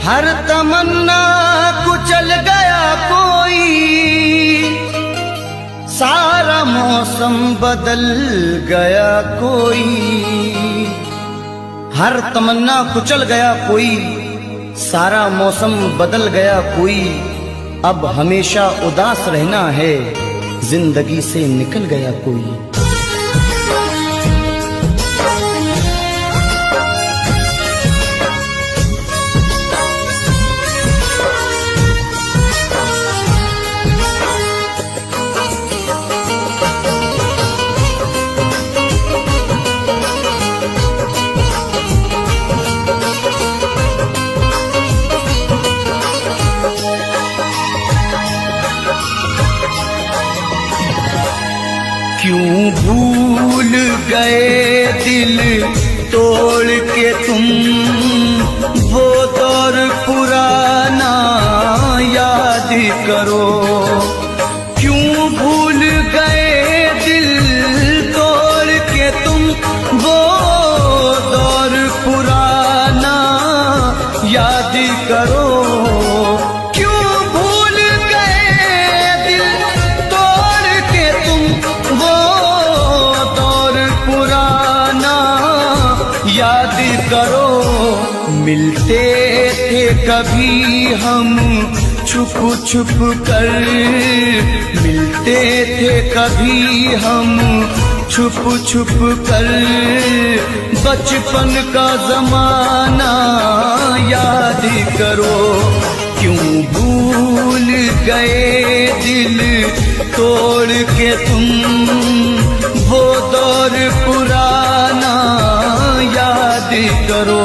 हर तमन्ना कुचल गया कोई, सारा मौसम बदल गया कोई। हर तमन्ना कुचल गया कोई, सारा मौसम बदल गया कोई। अब हमेशा उदास रहना है, जिंदगी से निकल गया कोई। क्यों भूल गए दिल तोड़ के तुम, वो दौर पुराना याद करो। क्यों भूल गए दिल तोड़ के तुम, वो दौर पुराना याद करो। याद करो, मिलते थे कभी हम छुप छुप कर, मिलते थे कभी हम छुप छुप कर। बचपन का जमाना याद करो, क्यों भूल गए दिल तोड़ के तुम, वो दौर पुराना याद करो।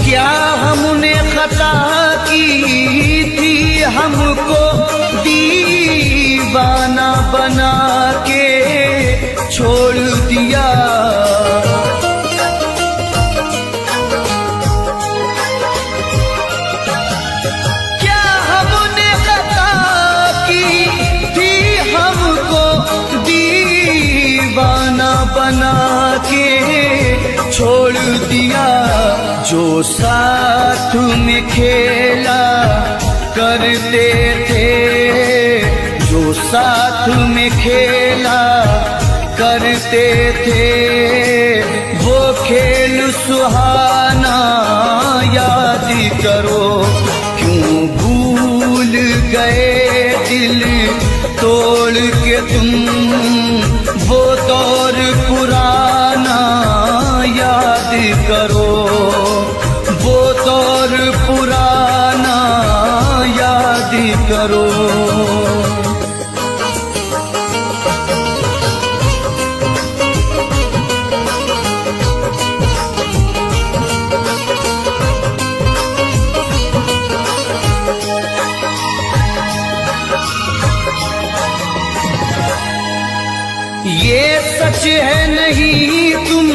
क्या हमने खता की थी, हमको दीवाना बना के छोड़ दिया। क्या हमने खता की थी, हमको दीवाना बना के छोड़ दिया। जो साथ में खेला करते थे, जो साथ में खेला करते थे, वो खेल सुहाना याद करो। क्यों भूल गए दिल तोड़ के तुम, वो दौर पुराना याद करो। वो दौर पुराना याद करो। ये सच है नहीं तुम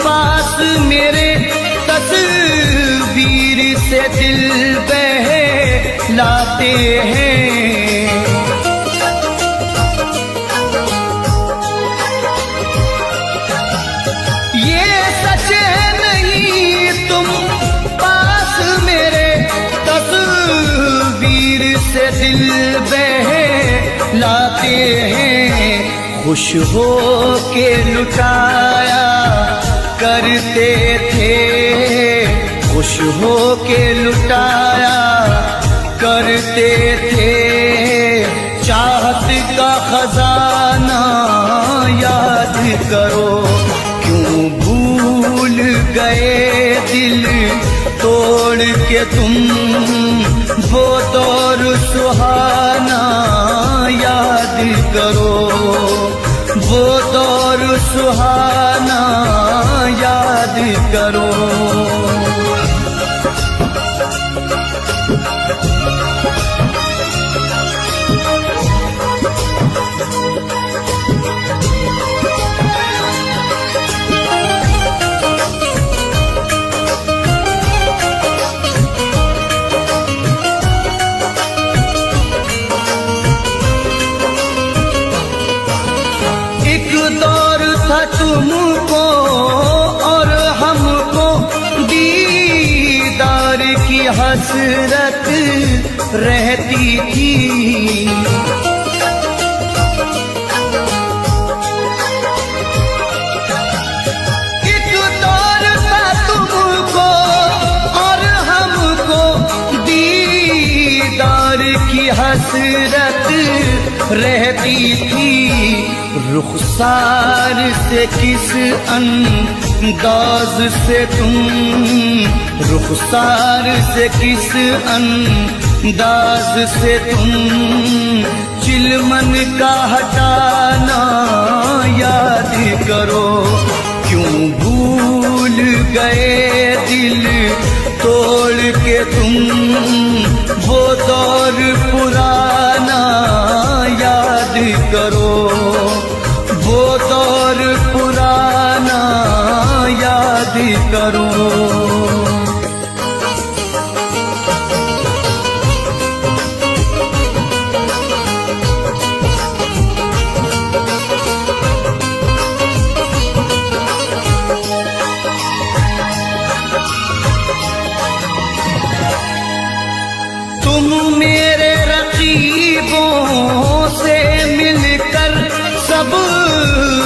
पास मेरे, तस्वीर से दिल बहलाते हैं। ये सच है नहीं तुम पास मेरे, तस्वीर से दिल बहलाते हैं। खुश हो के लुटाया करते थे, खुश हो के लुटाया करते थे। चाहत का खजाना याद करो, क्यों भूल गए दिल तोड़ के तुम, वो दौर सुहाना याद करो। वो दौर सुहाना याद करो। की हसरत रहती थी। एक दौर था तुमको और हमको दीदार की हसरत रहती थी। रुखसार से किस अंदाज से तुम, रुखसार से किस अंदाज से तुम चिलमन का हटाना याद करो। क्यों भूल गए दिल तोड़ के तुम वो दौर पुराना याद करो, वो दौर पुराना याद करो। तुम मेरे रकीबों से मिलकर सब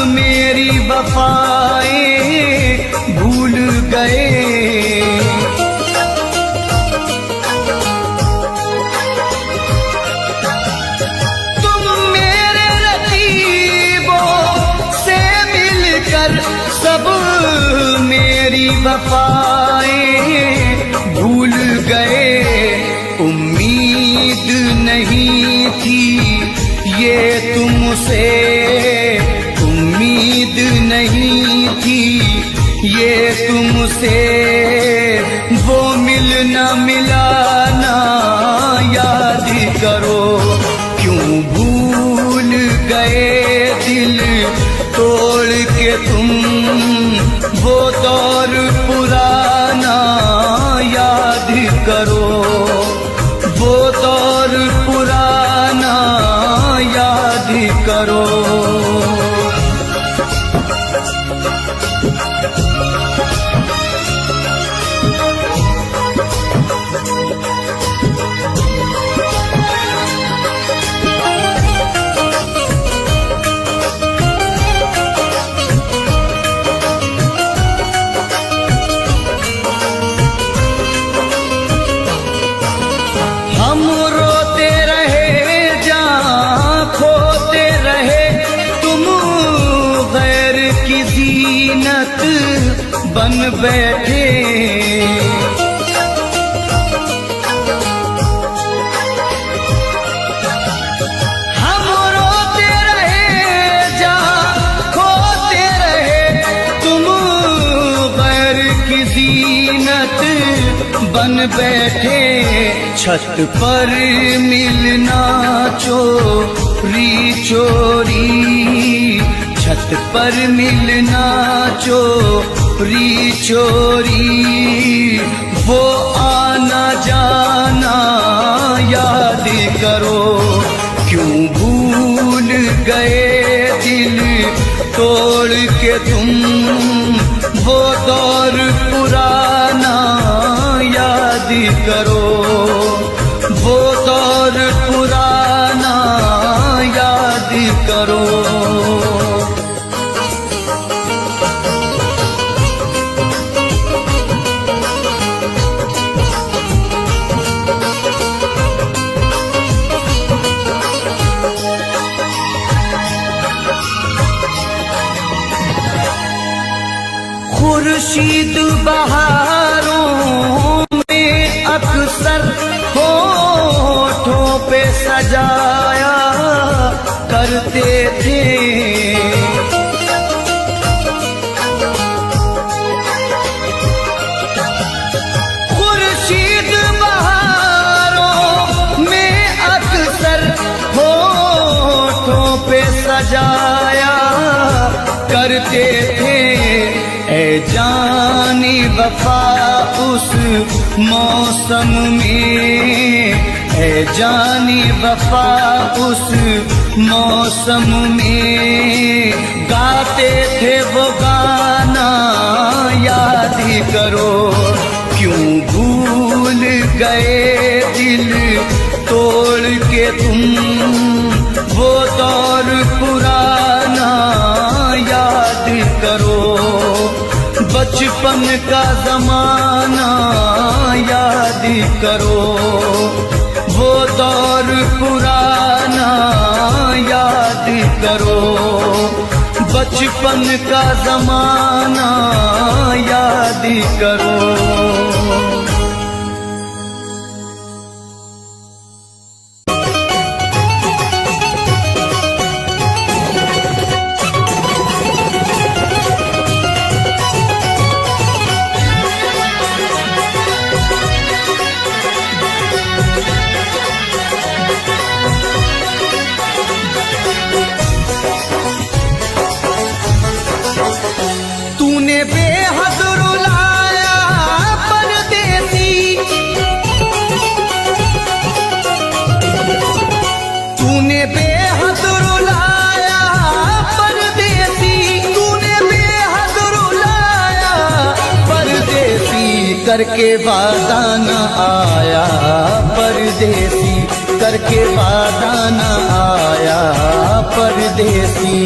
मेरी वफाएं भूल गए। तुम मेरे रकीबों से मिलकर सब मेरी वफाएं भूल गए। उम्मीद नहीं थी ये तुमसे, उम्मीद नहीं थी ये तुमसे, वो मिलना मिलाना याद करो। क्यों भूल गए दिल तोड़ के तुम वो दौर पुराना याद करो, वो दौर पुराना याद करो। हम रोते रहे जहाँ खोते रहे, तुम गैर की ज़ीनत बन बैठे। हम रोते रहे जहाँ खोते रहे, तुम गैर की ज़ीनत बन बैठे। छत पर मिलना चोरी चोरी, छत पर मिलना चोरी चोरी, वो आना जाना याद करो। क्यों भूल गए दिल तोड़ के तुम वो दौर पुराना याद करो, वो दौर पुराना याद करो। खुर्शीद बहारों में अक्सर होठों पे सजाया करते थे। खुर्शीद बहारों में अक्सर होठों पे सजाया करते थे। ऐ जानी वफा उस मौसम में, ऐ जानी वफा उस मौसम में, गाते थे वो गाना याद करो। क्यों भूल गए दिल तोड़ के तुम, वो दौर पुराना याद करो, बचपन का ज़माना याद करो, वो दौर पुराना याद करो, बचपन का ज़माना याद करो। तूने बेहद रुलाया परदेसी, तूने बेहद रुलाया परदेसी, तूने बेहद रुलाया परदेसी, करके वादा न आया परदेसी, करके वादा न आया परदेसी।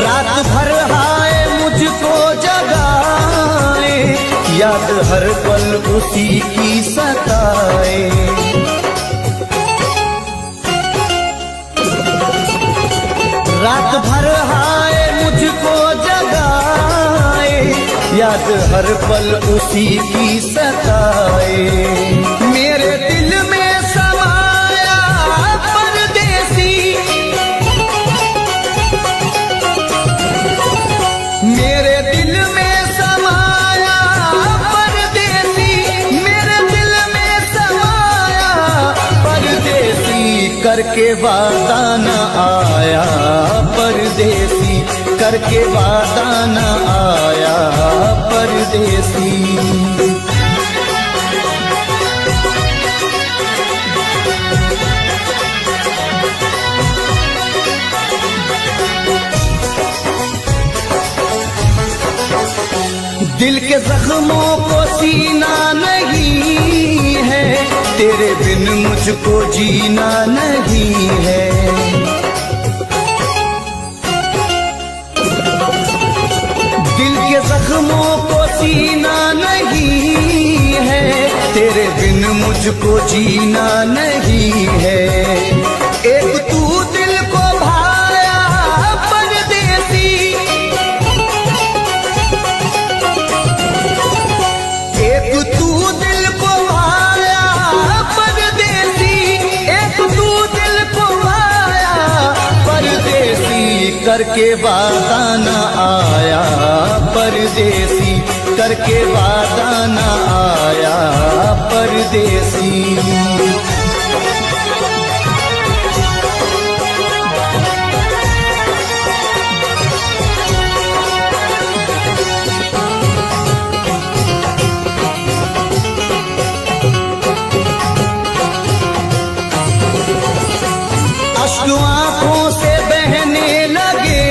रात भर हाय मुझको जगाए, याद हर पल उसी की सताए, रात भर हाय मुझको जगाए, याद हर पल उसी की सताए, मेरे दिल में समाया परदेसी, मेरे दिल में समाया परदेसी, मेरे दिल में समाया परदेसी, करके वादा न आया परदेसी, करके वादा न आया परदेसी। दिल के जख्मों को सीना नहीं है, तेरे बिन मुझको जीना नहीं है, दिल के जख्मों को सीना नहीं है, तेरे बिन मुझको जीना नहीं है, एक तू दिल को भाया परदेसी, एक तू दिल को भाया परदेसी, एक तू दिल को भाया परदेसी, करके वादा न आया परदेसी, करके वादा न आया परदेसी। आंखों से बहने लगे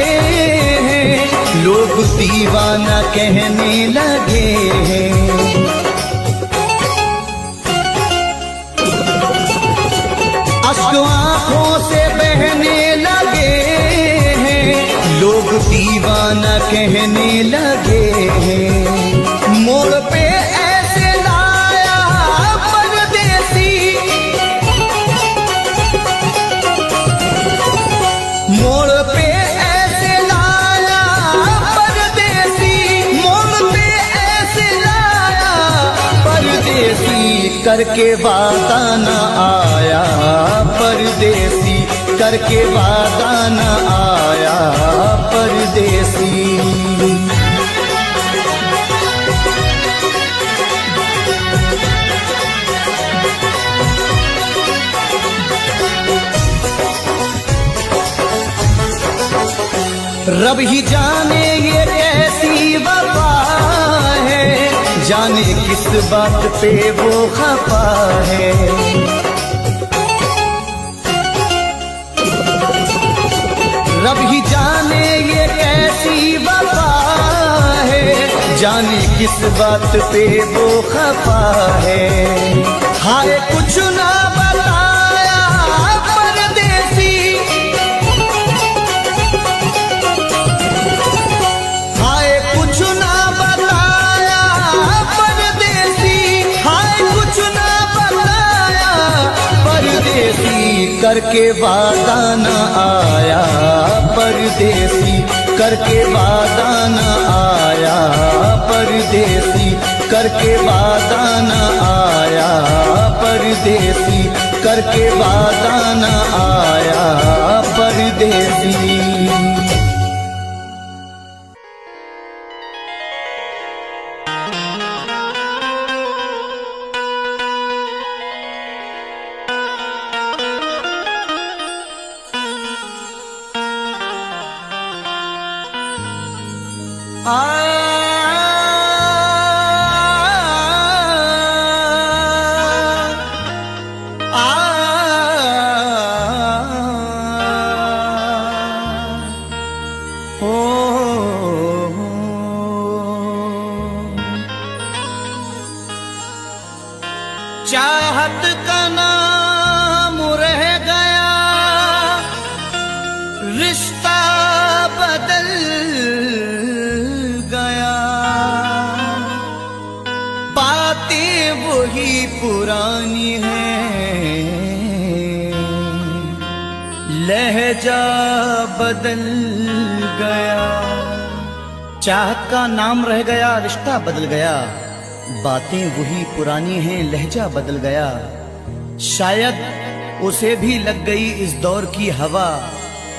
हैं, लोग दीवाना कहने लगे हैं, अश्क आंखों से बहने लगे हैं, लोग दीवाना कहने लगे हैं, मोड़ पे ऐसे लाया परदेसी, मोड़ पे ऐसे लाया परदेसी, मोड़ पे ऐसे लाया परदेसी, करके वादा न आया परदेसी, करके वादा न आया परदेसी। रब ही जाने ये कैसी वफा है, जाने किस बात पे वो खफा है। रब ही जाने ये कैसी वफा है, जाने किस बात पे वो खफा है। हाय कुछ ना बताया परदेसी, हाय कुछ ना बताया परदेसी, हाय कुछ ना बताया परदेसी, करके वादा न आया परदेसी, करके वादा न आया परदेसी, करके वादा न आया परदेसी, करके वादा न आया परदेसी। चाहत का नाम रह गया, रिश्ता बदल गया, बातें वही पुरानी हैं, लहजा बदल गया। चाहत का नाम रह गया, रिश्ता बदल गया, बातें वही पुरानी हैं, लहजा बदल गया। शायद उसे भी लग गई इस दौर की हवा,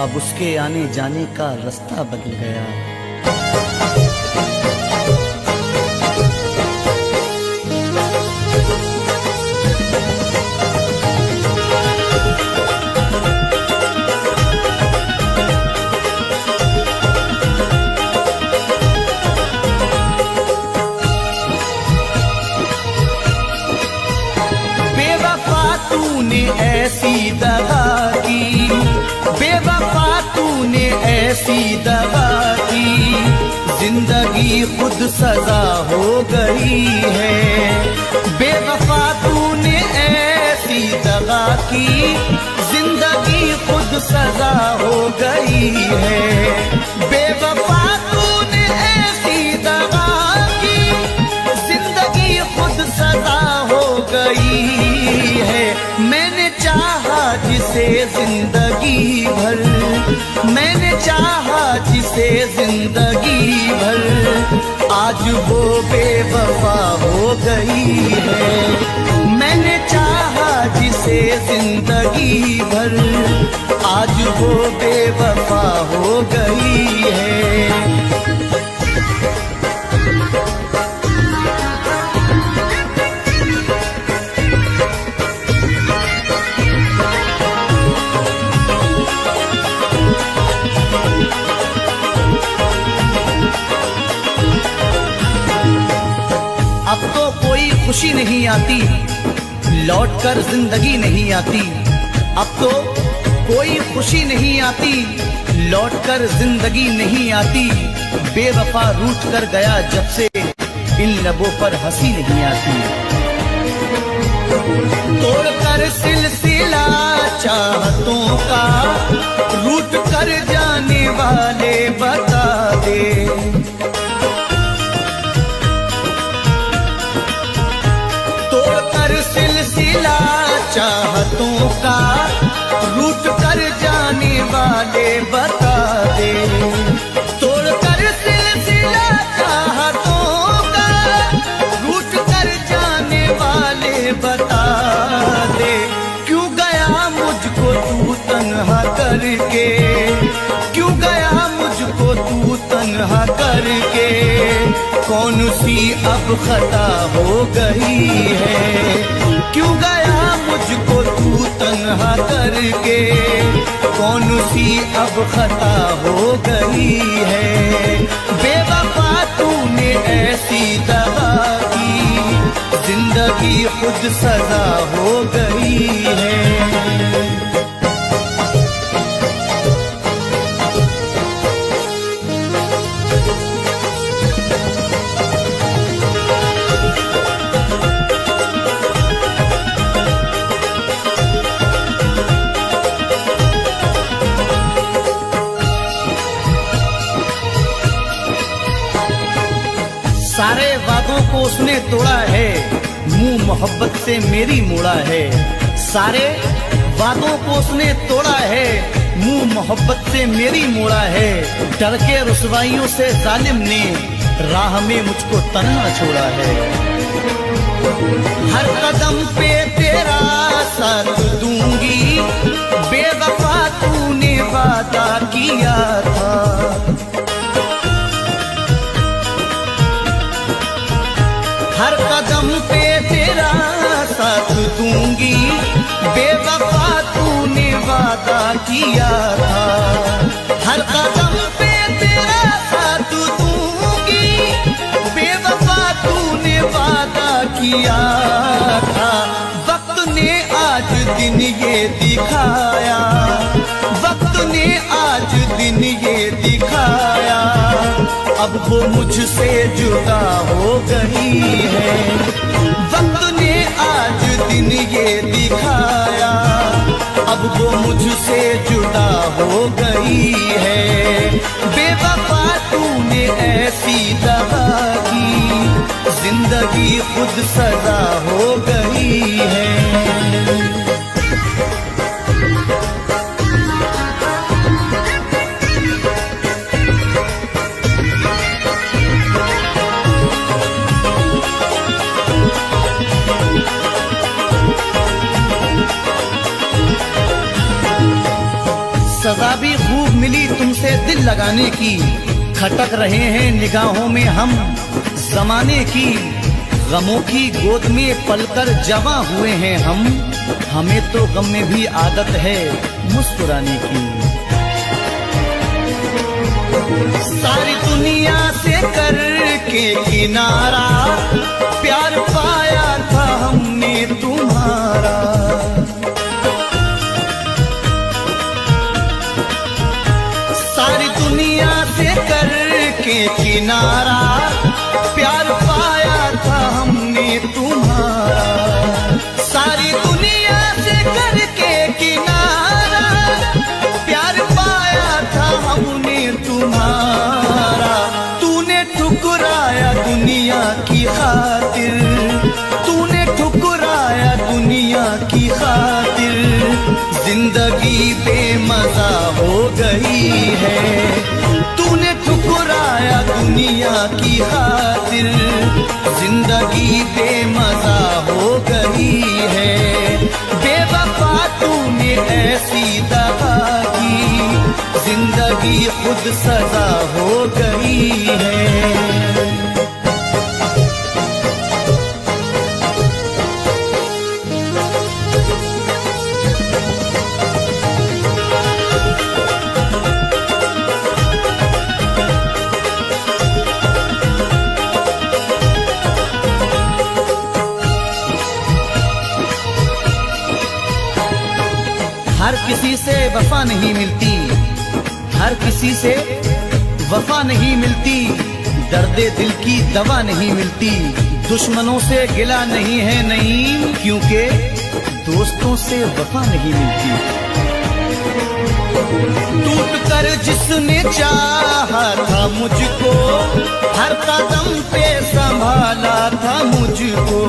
अब उसके आने जाने का रास्ता बदल गया। ऐसी दगा की, बेवफा तूने ऐसी दगा की, जिंदगी खुद सजा हो गई है। बेवफा तूने ऐसी दगा की, जिंदगी खुद सजा हो गई है। बेवफा तूने ऐसी दगा की, जिंदगी खुद सजा हो गई है। मैंने चाहा जिसे जिंदगी भर, मैंने चाहा जिसे जिंदगी भर, आज वो बेवफा हो गई है। मैंने चाहा जिसे जिंदगी भर, आज वो बेवफा हो गई है। अब तो कोई खुशी नहीं आती, लौटकर जिंदगी नहीं आती। अब तो कोई खुशी नहीं आती, लौटकर जिंदगी नहीं आती। बेवफा रूठ कर गया जब से, इन लबों पर हंसी नहीं आती। तोड़कर सिलसिला चाहतों का, रूठ कर जाने वाले बता दे। सिलसिला चाहतों का, रूठ कर जाने वाले बता दे। तोड़कर सिलसिला चाहतों का, रूठ कर जाने वाले बता दे। क्यों गया मुझको तू तन्हा करके, क्यों गया मुझको तू तन्हा करके। कौन सी अब खता हो गई है, क्यों गया मुझको तू तन्हा करके। कौन सी अब खता हो गई है। बेवफा तूने ऐसी दगा की, खुद सजा हो गई है। सारे वादों को उसने तोड़ा है, मुंह मोहब्बत से मेरी मोड़ा है। सारे वादों को उसने तोड़ा है, मुंह मोहब्बत से मेरी मोड़ा है। डर के रुसवाइयों से जालिम ने राह में मुझको तन्हा छोड़ा है। हर कदम पे तेरा साथ दूंगी, बेवफा तूने वादा किया था। हर कदम पे तेरा साथ दूंगी, बेवफा तूने वादा किया था। हर कदम पे तेरा साथ दूंगी, बेवफा तूने वादा किया था। वक्त ने आज दिन ये दिखाया, वक्त ने आज दिन ये दिखाया, अब वो मुझसे जुदा हो गई है। वक्त ने आज दिन ये दिखाया, अब वो मुझसे जुदा हो गई है। बेवफा तूने ऐसी दगा की, जिंदगी खुद सजा हो गई है। सजा भी खूब मिली तुमसे दिल लगाने की, खटक रहे हैं निगाहों में हम जमाने की। गमों की गोद में पलकर जवां हुए हैं हम, हमें तो गम में भी आदत है मुस्कुराने की। सारी दुनिया से करके किनारा, प्यार पाया था हमने तुम्हारा। सारी दुनिया से करके किनारा, प्यार पाया था हमने तुम्हारा। सारी दुनिया से करके किनारा, प्यार पाया था हमने तुम्हारा। तूने ठुकराया दुनिया की खातिर, तूने ठुकराया दुनिया की खातिर। जिंदगी बेमजा हो गई है, तूने ठुकराया दुनिया की खातिर। जिंदगी बेमजा हो गई है। बेवफा तूने ऐसी दगा की, जिंदगी खुद सजा हो गई है। हर किसी से वफा नहीं मिलती, हर किसी से वफा नहीं मिलती। दर्दे दिल की दवा नहीं मिलती। दुश्मनों से गिला नहीं है नईम, क्योंकि दोस्तों से वफा नहीं मिलती। टूट कर जिसने चाहा था मुझको, हर कदम पे संभाला था मुझको।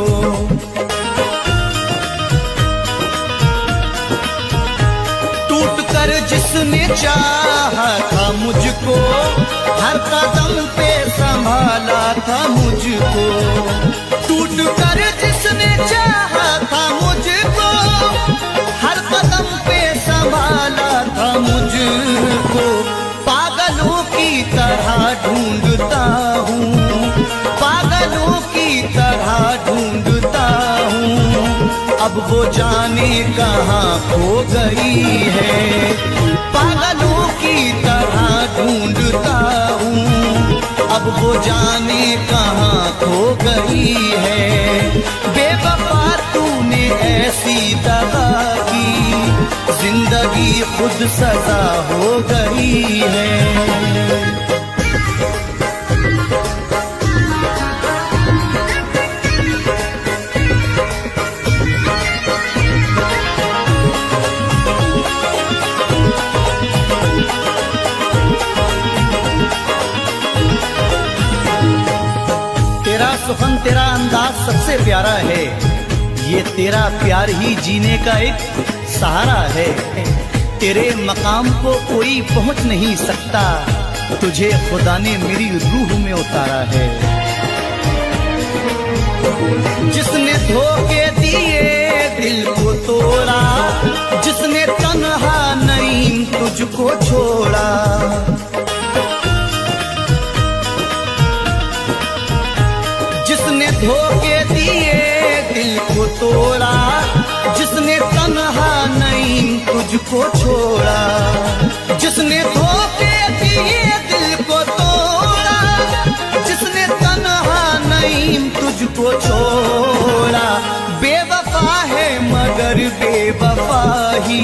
कर जिसने चाहा था मुझको, हर कदम पे संभाला था मुझको। टूट कर जिसने चाहा था मुझको, हर कदम पे संभाला था मुझको। पागलों की तरह ढूंढता हूँ, पागलों की तरह ढूंढता हूँ। अब वो जाने कहाँ खो गई है। पागलों की तरह ढूंढता हूँ, अब वो जाने कहाँ खो गई है। बेवफा खुद सजा हो गई है। तेरा सुखन तेरा अंदाज सबसे प्यारा है, ये तेरा प्यार ही जीने का एक सहारा है। तेरे मकाम को कोई पहुंच नहीं सकता, तुझे खुदा ने मेरी रूह में उतारा है। जिसने धोखे दिए दिल को तोड़ा, जिसने तन्हा नहीं तुझको छोड़ा, जिसने धोखे दिए दिल को तोड़ा, जिसने तन्हा नहीं तुझको छोड़ा, जिसने धोखे दिए दिल को तोड़ा, जिसने तन्हा नहीं तुझको छोड़ा। बेवफा है मगर बेवफा ही,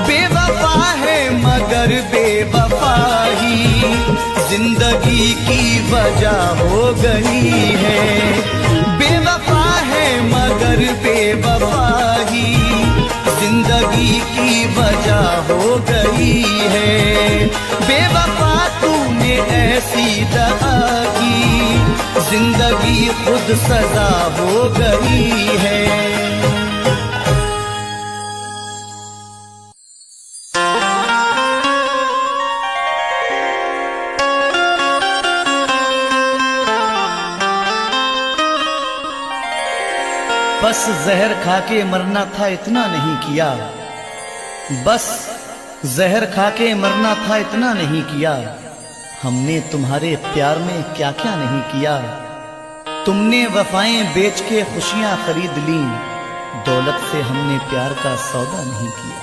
बेवफा है मगर बेवफा ही जिंदगी की वजह हो गई है। बेवफा है मगर बेवफा ही जिंदगी की वजह हो गई है। बेवफा तूने ऐसी दगा की, जिंदगी खुद सजा हो गई है। बस जहर खा के मरना था इतना नहीं किया, बस जहर खा के मरना था इतना नहीं किया। हमने तुम्हारे प्यार में क्या क्या नहीं किया। तुमने वफाएं बेच के खुशियां खरीद ली, दौलत से हमने प्यार का सौदा नहीं किया।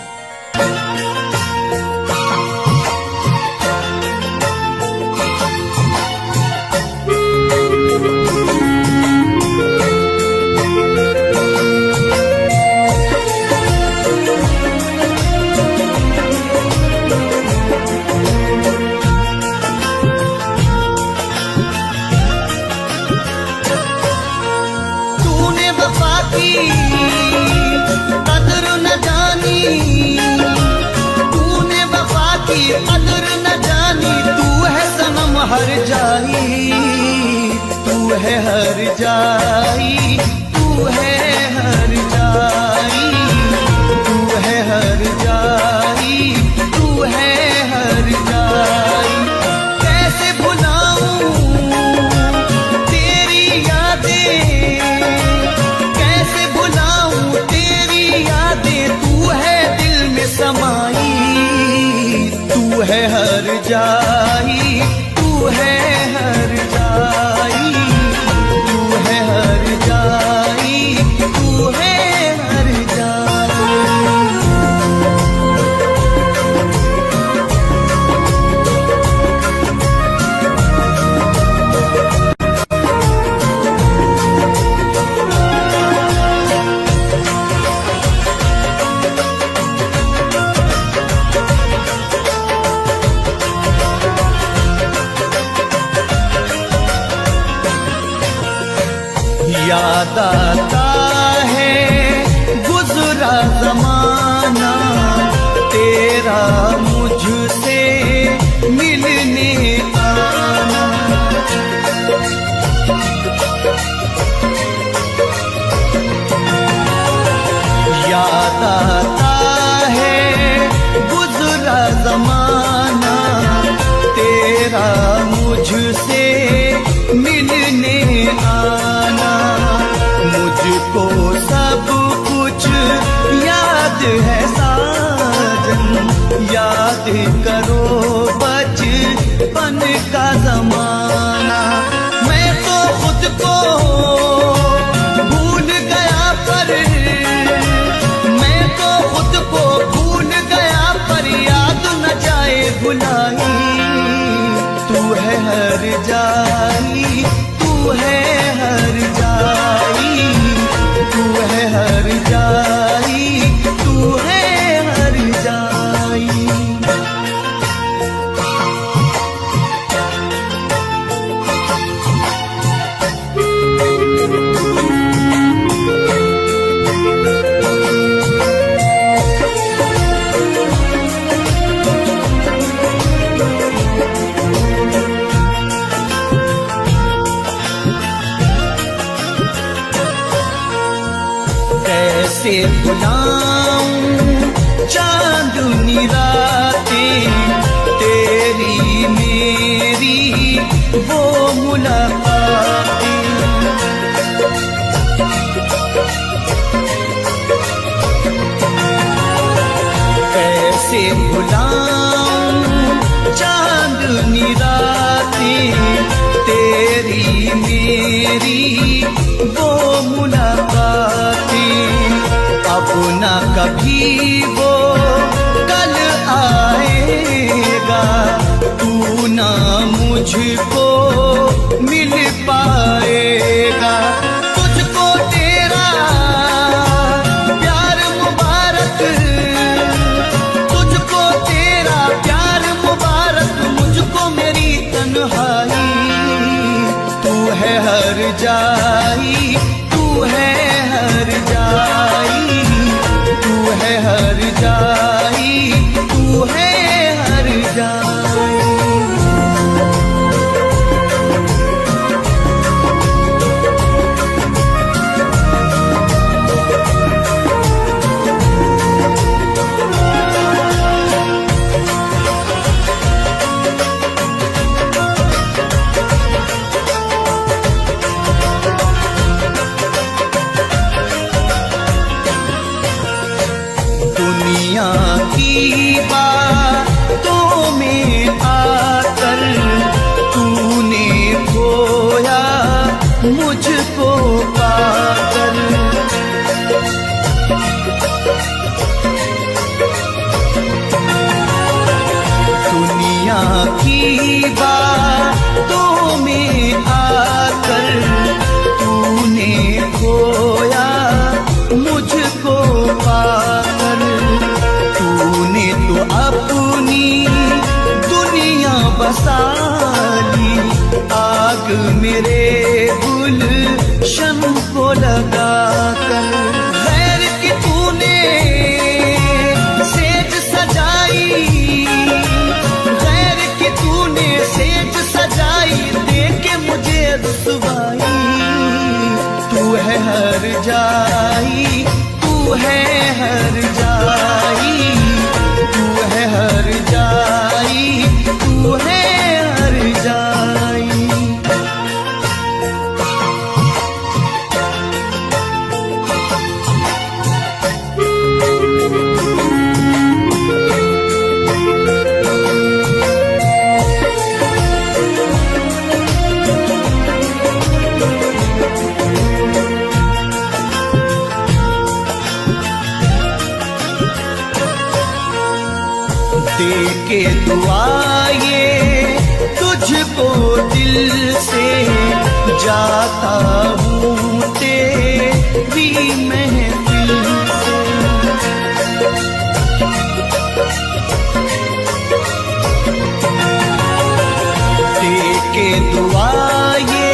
कदर न जानी, तूने वफा की कदर न जानी। तू है सनम हर जाई, तू है हर जाई, तू है हर जाई, तू है हर जाई, तू है हर जाई। कैसे भुलाऊं तेरी यादें, समाई, तू है हर जाई, तू है हर जाई, तू है हर जाई, तू है हर जाई। याद आता है गुजरा जमाना, तेरा मुझसे मिलने आना। याद आता है गुजरा जमाना, तेरा मुझसे मिलने आना। मुझको सब कुछ याद है साजन, याद करो बचपन का जमाना। मैं तो खुद को भूल गया पर, मैं तो खुद को भूल गया पर याद न जाए भुलाई। तू है हर जाई, तू है हर जाई, तू है हर जाई, तू है हर जाई। कैसे भुलाऊं चांदनी रातें, तेरी मेरी वो मुलाकातें। कैसे भुलाऊं चांदनी रातें, तेरी मेरी वो मुलाकातें। अब ना कभी वो कल आएगा, तू ना मुझको मिल पाएगा। तुझको तेरा प्यार मुबारक, तुझको तेरा प्यार मुबारक, मुझको मेरी तन्हाई। तू है हर जाई, तू है हर जाई, तू है हर जाई, तू है हर जाई। दुनिया की बातों में आकर तूने खोया मुझको पाकर। दुनिया की बातों में आकर तूने खोया मुझको पाकर। तूने तो अपनी दुनिया बसा ली, आग मेरे गुलशन को लगाकर। गैर की तूने सेज सजाई, गैर की तूने सेज सजाई, देके मुझे रुसवाई। तू है हर जाई, तू है हर जाई, तू है हर जाई, तू है हर जाई। देके दुआ ये तुझको दिल से, जाता हूँ तेरी महफिल से। देके दुआ ये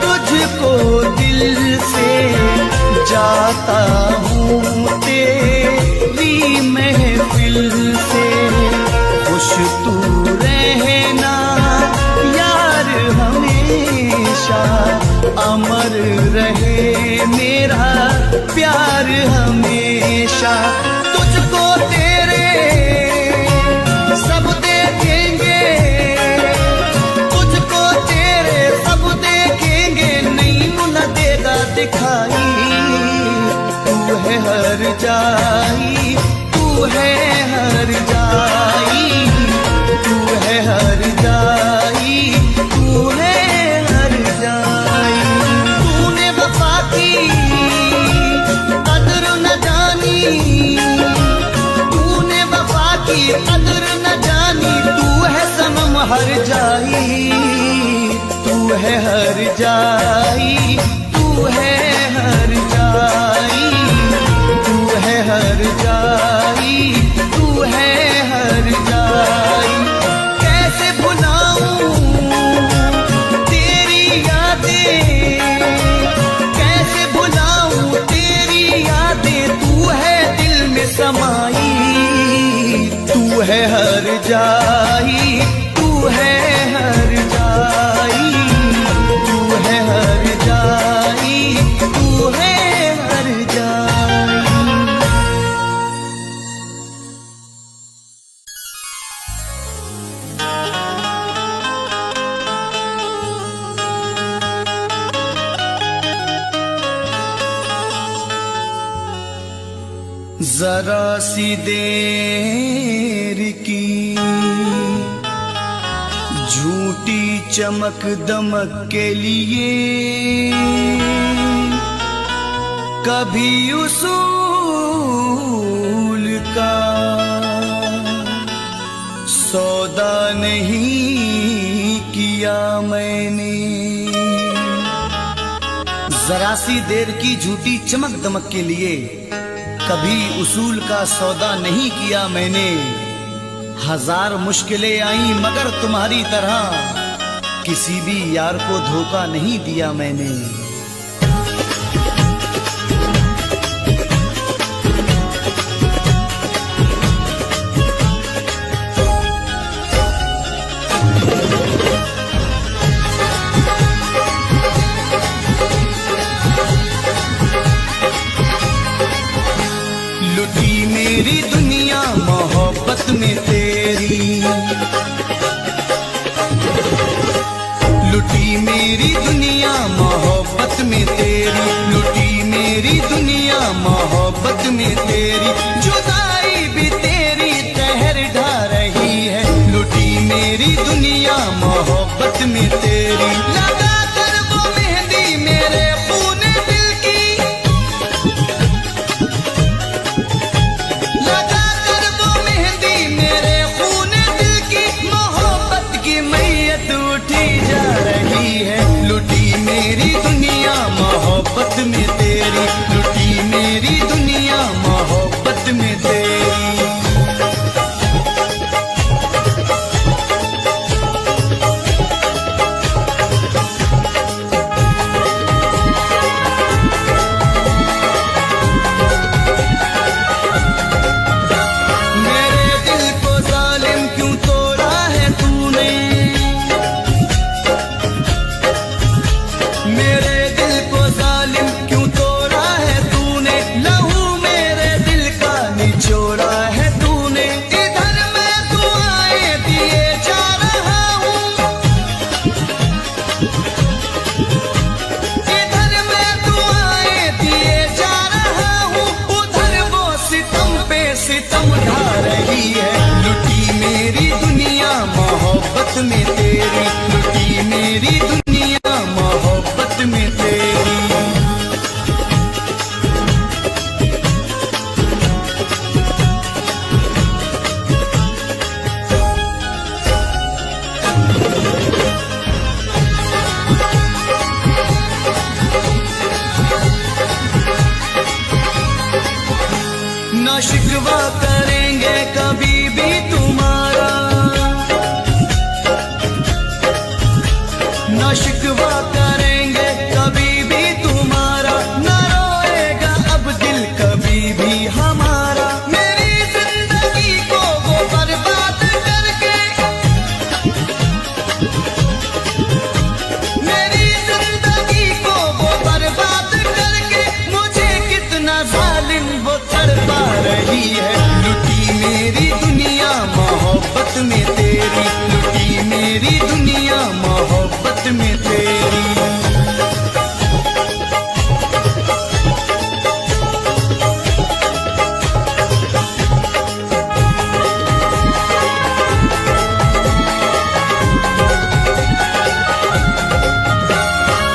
तुझको दिल से, जाता हूँ तेरी महफिल से। खुश तू रहना यार हमेशा, अमर रहे मेरा प्यार हमेशा। तुझको तेरे सब देखेंगे, तुझको तेरे सब देखेंगे, नहीं न देगा दिखाई। तू है हर जाई, तू है हर जाई, तू है हर जाई, तू है हर जाई। तूने वफा की कदर न जानी, तूने वफा की कदर न जानी, तू है सनम हर जाई। तू है हर जाई, तू है हर जाई, तू है हर जाई, तू है हर जाई। कैसे भुलाऊं तेरी यादें, कैसे भुलाऊं तेरी यादें, तू है दिल में समाई। तू है हर जाई, तू है हर जाई, तू है हर जाई, तू जरा सी देर की झूठी चमक दमक के लिए कभी उसूल का सौदा नहीं किया मैंने। जरा सी देर की झूठी चमक दमक के लिए कभी उसूल का सौदा नहीं किया मैंने। हजार मुश्किलें आई मगर तुम्हारी तरह किसी भी यार को धोखा नहीं दिया मैंने। लुटी मेरी दुनिया मोहब्बत में तेरी, लुटी मेरी दुनिया मोहब्बत में तेरी, लुटी मेरी दुनिया मोहब्बत में तेरी। जुदाई भी तेरी कहर ढा रही है, लुटी मेरी दुनिया मोहब्बत में तेरी। लगा कर वो मेहंदी मेरे खून दिल की, लगा कर वो मेहंदी मेरे खून दिल की। मोहब्बत की मैयत उठी जा रही है, लुटी मेरी दुनिया मोहब्बत में तेरी, लुटी मेरी दुनिया मोहब्बत में तेरी। मेरे दिल को जालिम क्यों तोड़ा है तूने, मेरे दिल को जालिम क्यों तोड़ा है तूने। लहू मेरे दिल का निचोड़ा है तूने। इधर मैं दुआएं दिए जा रहा हूँ, इधर मैं दुआएं दिए जा रहा हूँ। उधर वो सितम पे सितम ढा रही है, लुटी मेरी दुनिया मोहब्बत में तेरी, लुटी मेरी दुनिया मोहब्बत में तेरी। ना शिकवा करेंगे कभी भी तुम्हारा, ना शिकवा करेंगे कभी भी तुम्हारा। ना रोएगा अब दिल कभी भी हमारा। मेरी जिंदगी को वो बर्बाद करके, मेरी जिंदगी को वो बर्बाद करके। मुझे कितना जालिम वो तड़पा रही है, लुटी मेरी दुनिया मोहब्बत में तेरी, लुटी मेरी दुनिया मोहब्बत में तेरी।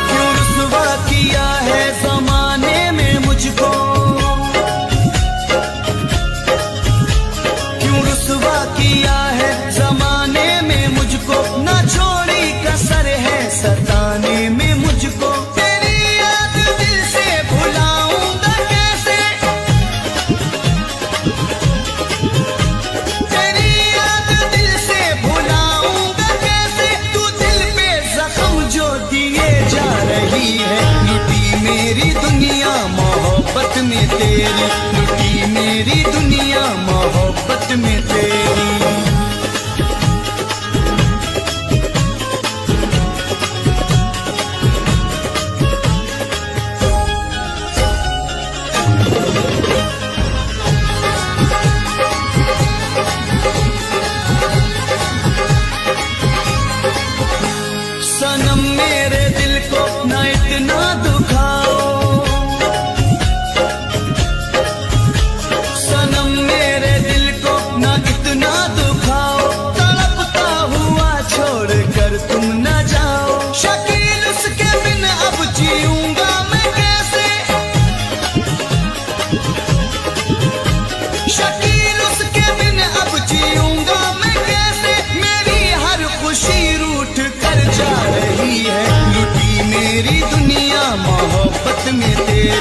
क्यों रुसवा किया है जमाने में मुझको, क्यों रुसवा किया है जमाने में मुझको। ना छोड़ी कसर है सताने में मुझको। तेरी याद दिल से भुलाऊंगा कैसे, तेरी याद दिल से भुलाऊंगा कैसे। तू दिल पे जख्म जो दिए जा रही है, लुटी मेरी दुनिया मोहब्बत में तेरी, लुटी मेरी दुनिया मोहब्बत में तेरी। सनम मेरे दिल को ना इतना दुखाओ,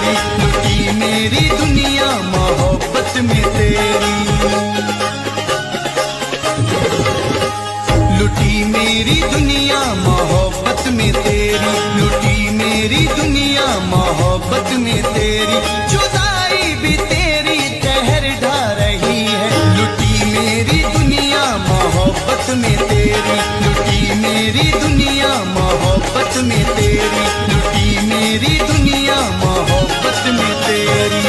तेरी, लुटी मेरी दुनिया मोहब्बत में तेरी। लुटी मेरी दुनिया मोहब्बत में तेरी, लुटी मेरी दुनिया मोहब्बत में तेरी। जुदाई भी तेरी कहर ढा रही है, लुटी मेरी दुनिया मोहब्बत में तेरी, लुटी मेरी दुनिया मोहब्बत में तेरी, लुटी मेरी दुनिया मोहब्बत में तेरी।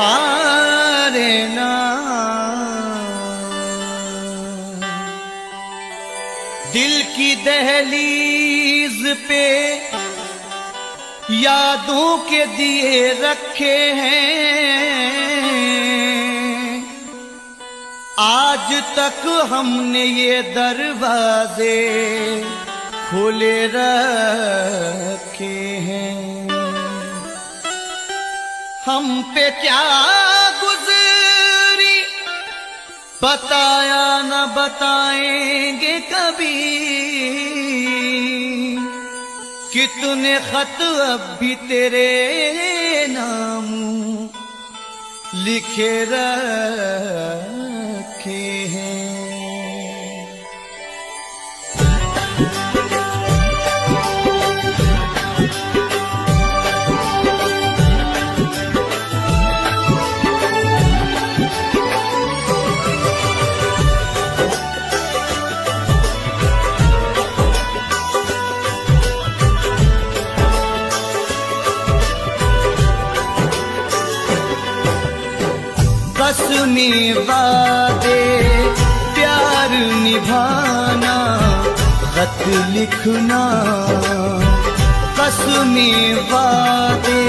आरे ना दिल की दहलीज पे यादों के दिए रखे हैं, आज तक हमने ये दरवाजे खुले रखे हैं। हम पे क्या गुजरी बताया न बताएंगे कभी, कितने खत अब भी तेरे नाम लिखे रखे हैं। कसमें वादे प्यार निभाना खत लिखना, कसमें वादे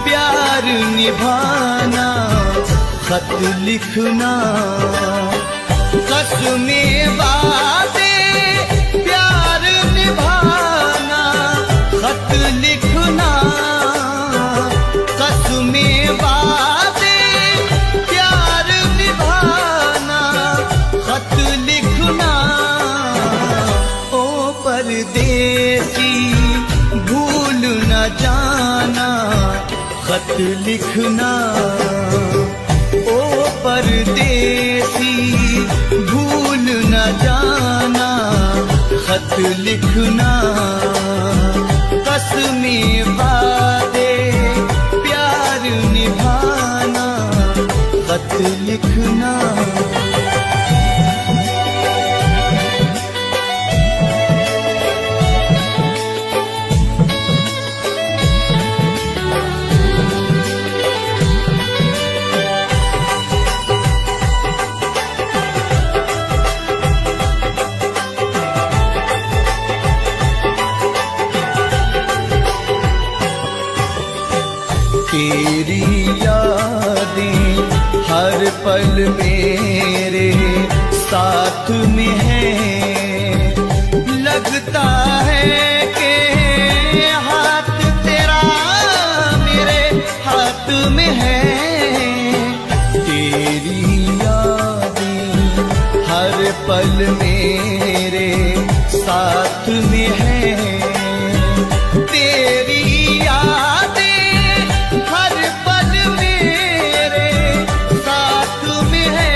प्यार निभाना खत लिखना, कसमें वादे प्यार निभाना खत लिखना, कसमें वादे खत लिखना। ओ परदेसी भूल न जाना खत लिखना, ओ परदेसी भूल न जाना खत लिखना, कसमें वादे प्यार निभाना खत लिखना। तेरी यादें हर पल मेरे साथ में है, लगता है कि हाथ तेरा मेरे हाथ में है। तेरी यादें हर पल मेरे साथ में है, तेरी यादें हर पल मेरे साथ में है।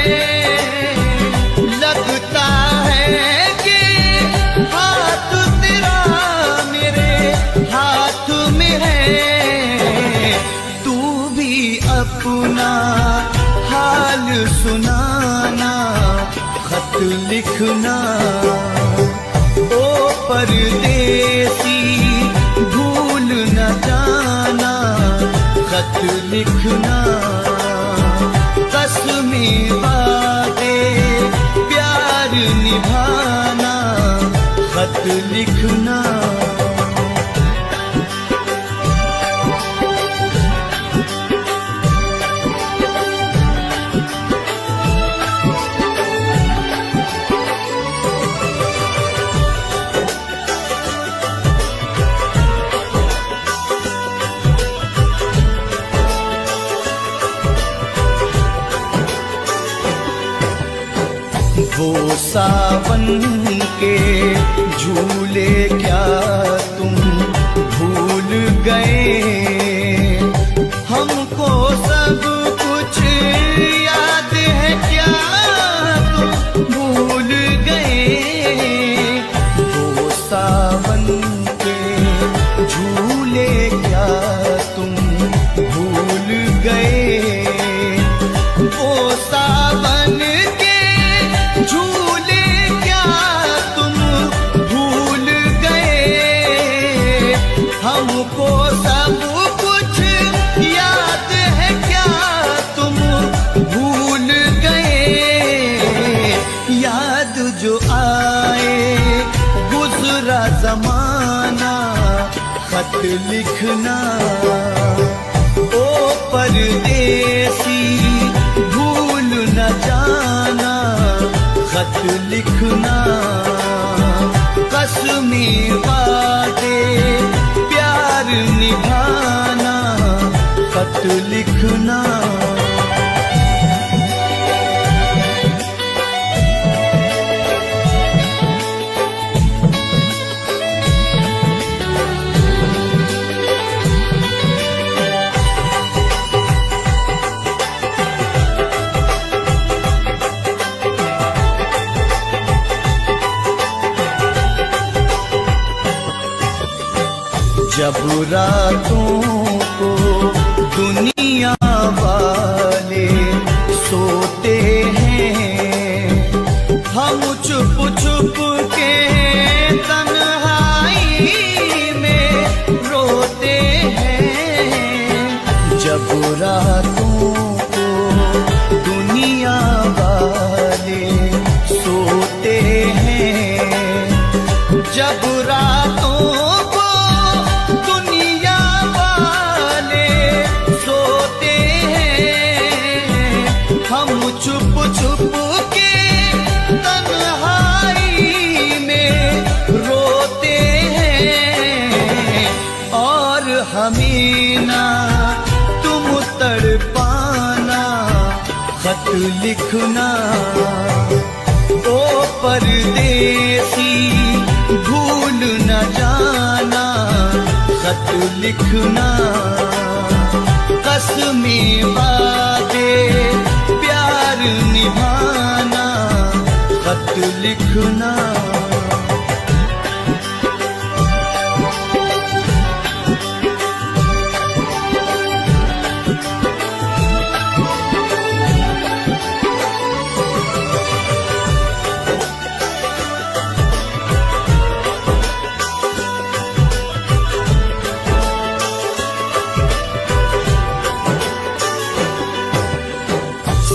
लगता है कि हाथ तेरा मेरे हाथ में है। तू भी अपना हाल सुनाना खत लिखना, ओ परदेसी भूल न जाना खत लिखना, कसमें वादे प्यार निभाना खत लिखना। वो सावन के झूले क्या तुम भूल गए? हमको सब कुछ याद है क्या तुम भूल गए? वो सावन के झूले क्या तुम भूल गए? वो सावन के झूले क्या तुम भूल गए? हमको सब कुछ याद है क्या तुम भूल गए? याद जो आए गुजरा जमाना खत लिखना, ओ परदेसी भूल न जाना खत लिखना। कसमें वादे प्यार निभाना खत लिखना। जब रातों को दुनिया वाले सोते हैं, हम चुप चुप के तन्हाई में रोते हैं। जब रातों को दुनिया वाले सोते हैं, जब रातों चुप चुप के तन्हाई में रोते हैं। और हमें ना तुम तड़पाना खत लिखना, ओ परदेसी भूल न जाना खत लिखना। कसमें वादे प्यार निभाना खत लिखना।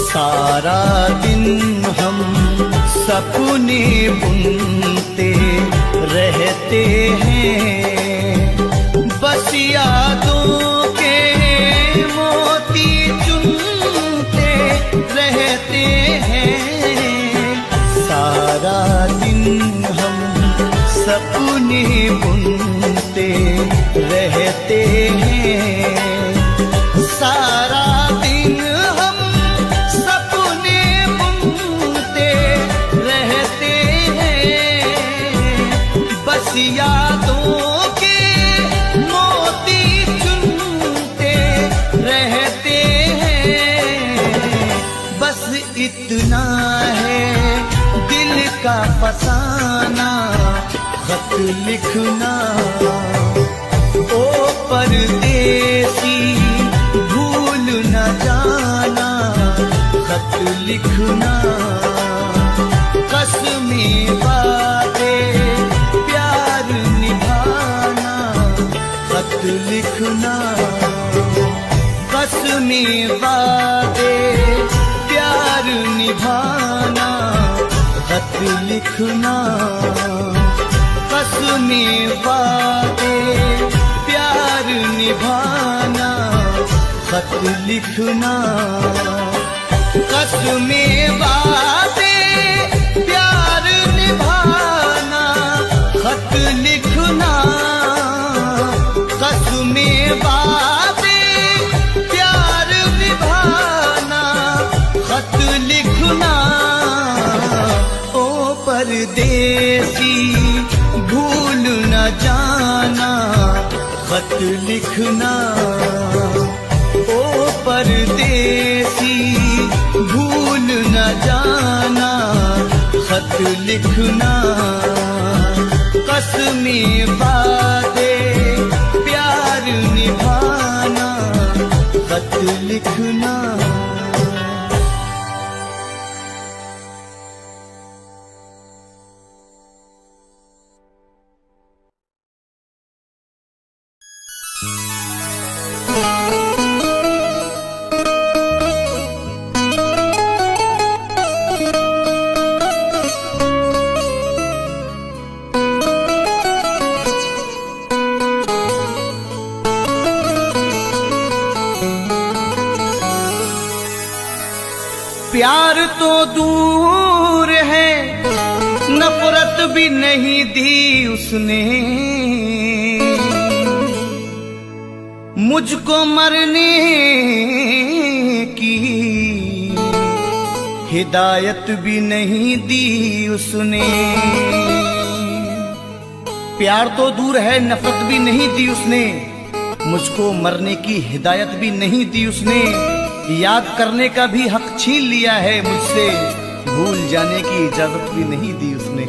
सारा दिन हम सपने बुनते रहते हैं, बस यादों के मोती चुनते रहते हैं। सारा दिन हम सपने बुनते रहते हैं, सारा दिन यादों के मोती चुनते रहते हैं। बस इतना है दिल का फसाना खत लिखना, ओ परदेसी भूल न जाना खत लिखना। कसमें वादे प्यार निभाना खत लिखना। कसमें वादे प्यार निभाना खत लिखना। कसमें वादे प्यार निभाना खत लिखना। कसमें वादे प्यार निभाना खत लिखना। कसमें वादे प्यार निभाना खत लिखना। परदेसी भूल न जाना खत लिखना, ओ परदेसी भूल न जाना खत लिखना, कसमें वादे प्यार निभाना खत लिखना। प्यार तो दूर है, नफरत भी नहीं दी उसने, मुझको मरने की हिदायत भी नहीं दी उसने। प्यार तो दूर है, नफरत भी नहीं दी उसने, मुझको मरने की हिदायत भी नहीं दी उसने, याद करने का भी हक छीन लिया है मुझसे, भूल जाने की इजाजत भी नहीं दी उसने।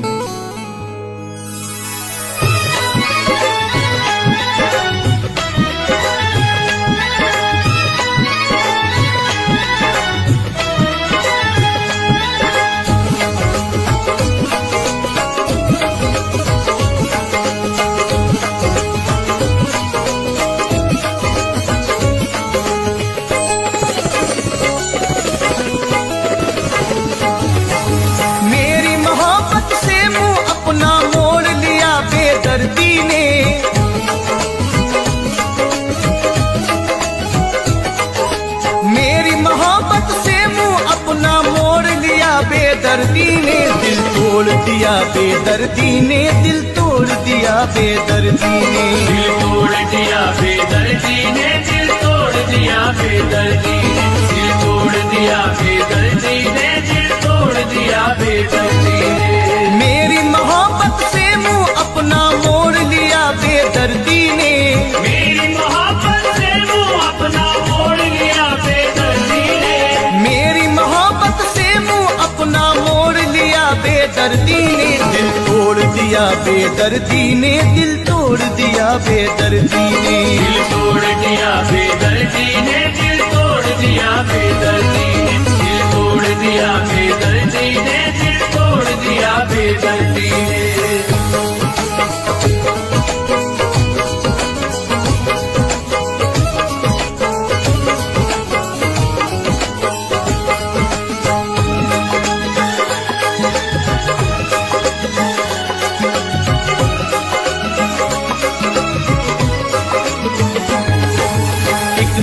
बेदर्दी ने दिल तोड़ दिया, बेदर्दी ने दिल तोड़ दिया, बेदर्दी ने दिल तोड़ दिया, बेदर्दी ने दिल तोड़ दिया, बेदर्दी ने दिल तोड़ दिया, बेदर्दी ने दिल तोड़ दिया, बेदर्दी ने मेरी मोहब्बत से मुंह अपना मोड़ लिया, बेदर्दी ने मेरी मोहब्बत से मुंह अपना मोड़ लिया, बेदर्दी ने मेरी मोहब्बत से मुंह अपना मोड़ लिया, बेदर्दी ने दिल तोड़ दिया, बेदर्दी ने दिल तोड़ दिया, बेदर्दी ने दिल तोड़ दिया, बेदर्दी ने दिल तोड़ दिया, बेदर्दी ने दिल तोड़ दिया, बेदर्दी ने दिल तोड़ दिया, बेदर्दी ने।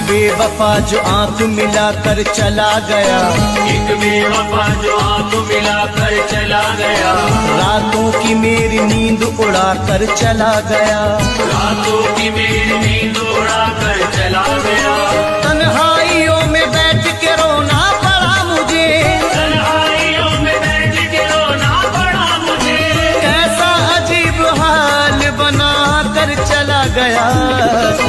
बेवफा जो आंख मिला कर चला गया, एक बेवफा जो आंख मिला कर चला गया, रातों की मेरी नींद उड़ा कर चला गया, रातों की मेरी नींद उड़ा कर चला गया, तन्हाइयों में बैठ के रोना पड़ा मुझे, तन्हाइयों में बैठ के रोना पड़ा मुझे, कैसा अजीब हाल बना कर चला गया,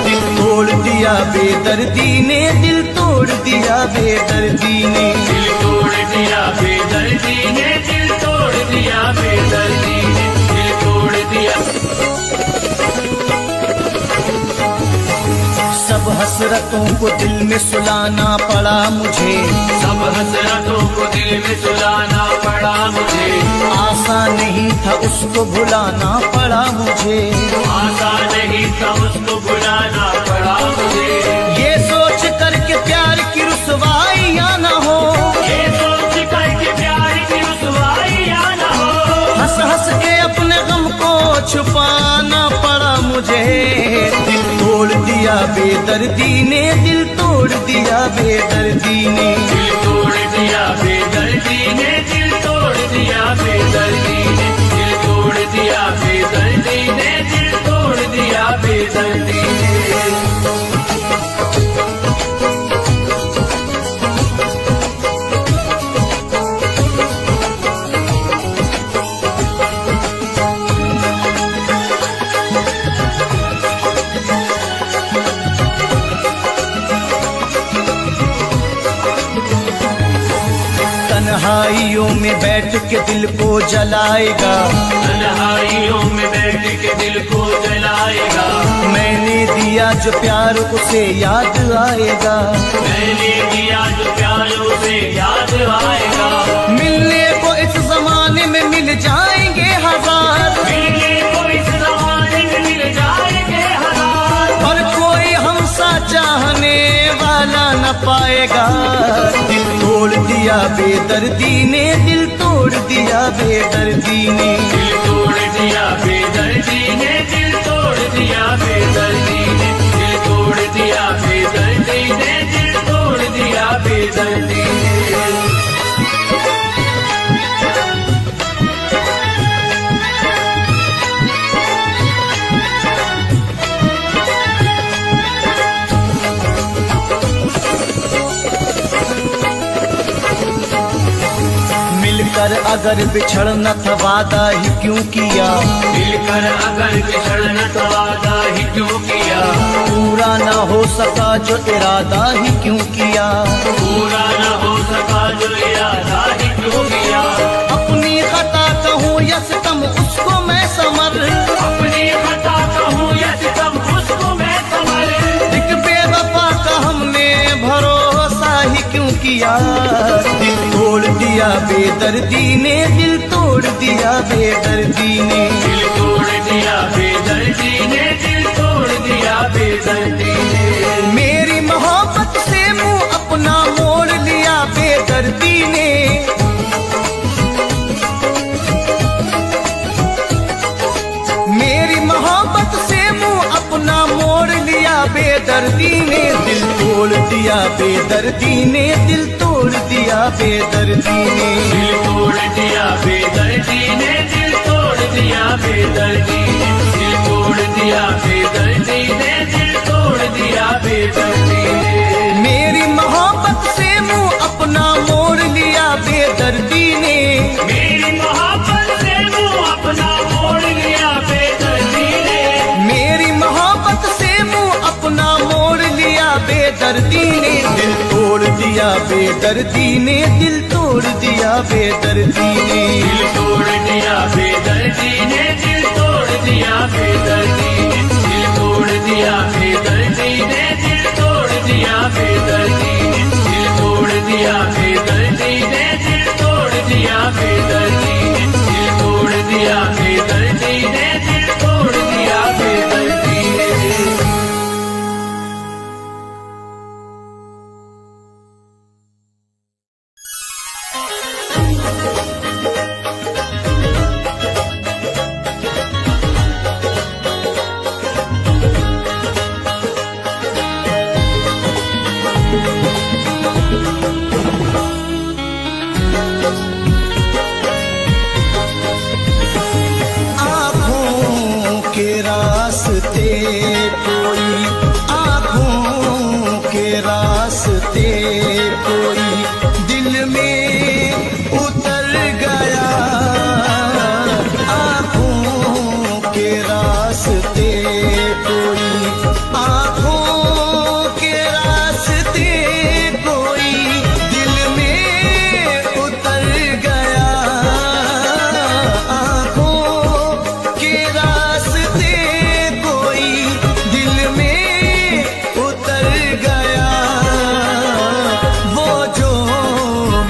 दिल तोड़ दिया बेदर्दी ने, दिल तोड़ दिया बेदर्दी ने दिल तोड़ दिया, बेदर्दी ने दिल तोड़ दिया, बेदर्दी ने दिल तोड़ दिया। सब हसरतों को दिल में सुलाना पड़ा मुझे, सब हसरतों को दिल में सुलाना पड़ा मुझे, आसान नहीं था उसको भुलाना पड़ा मुझे, आसान नहीं था उसको भुलाना पड़ा मुझे, ये सोच करके प्यार की रुसवाइयां न हो, ये सोच करके प्यार की रुसवाइयां न हो, हंस हंस के अपने गम को छुपाना पड़ा मुझे, दिल तोड़ दिया बेदर्दी ने, दिल तोड़ दिया बेदर्दी ने दिल तोड़ दिया, बेदर्दी ने दिल तोड़ दिया, बेदर्दी ने दिल तोड़ दिया, बेदर्दी ने दिल तोड़ दिया, बेदर्दी ने। तन्हाइयों में बैठ के दिल को जलाएगा, तन्हाइयों में बैठ के दिल को जलाएगा। मैंने दिया जो प्यार उसे याद आएगा, मैंने दिया जो प्यार उसे याद आएगा। मिलने को इस जमाने में मिल जाएंगे हजार, मिलने को इस जमाने में मिल जाएंगे हजार, पर कोई हमसा चाहने वाला न पाएगा। दिल तोड़ दिया बेदर्दी ने, दिल तोड़ दिया बेदर्दी ने, दिल तोड़ दिया बेदर्दी ने, दिल तोड़ दिया बेदर्दी ने, दिल तोड़ दिया बेदर्दी ने, दिल तोड़ दिया बेदर्दी ने। मिलकर अगर बिछड़ना था वादा ही क्यों किया, मिलकर अगर बिछड़ना तो वादा ही क्यों किया, पूरा ना हो सका जो इरादा ही क्यों किया, पूरा न हो सका जो इरादा ही क्यों किया। अपनी खता कहूँ या सितम उसको मैं समर, अपनी खता कहूँ या सितम उसको मैं समर, एक बेवफा का हमने भरोसा ही क्यों किया। दिल तोड़ दिया बेदर्दी ने, दिल तोड़ दिया बेदर्दी ने, दिल तोड़ दिया बेदर्दी ने, दिल तोड़ दिया बेदर्दी ने। मेरी मोहब्बत से मुंह अपना मोड़ लिया बेदर्दी ने, मेरी मोहब्बत से मुंह अपना मोड़ लिया बेदर्दी ने, दिल तोड़ दिया बेदर्दी ने, दिल तोड़ दिया बेदर्दी ने, दिल तोड़ दिया बेदर्दी ने, दिल तोड़ दिया बेदर्दी ने, दिल तोड़ दिया बेदर्दी ने, दिल तोड़ दिया बेदर्दी ने। मेरी मोहब्बत से मुंह अपना मोड़ लिया बेदर्दी ने, मेरी मोहब्बत से मुंह अपना मोड़ लिया बेदर्दी ने, मेरी मोहब्बत से मुंह अपना मोड़ लिया बेदर्दी ने, दिल तोड़ दिया बेदर्दी ने, दिल तोड़ दिया बेदर्दी ने, दिल तोड़ दिया बेदर्दी ने, दिल तोड़ दिया बेदर्दी ने, दिल तोड़ दिया बेदर्दी ने, दिल तोड़ दिया बेदर्दी ने, दिल तोड़ दिया बेदर्दी ने, दिल तोड़ दिया बेदर्दी ने, दिल तोड़ दिया बेदर्दी ने, दिल तोड़ दिया बेदर्दी ने। आँखों के रास्ते कोई, आँखों के रास्ते कोई दिल में उतर गया, आँखों के रास्ते कोई, आँखों के रास्ते कोई दिल में उतर गया, आँखों के रास्ते कोई दिल में उतर गया, वो जो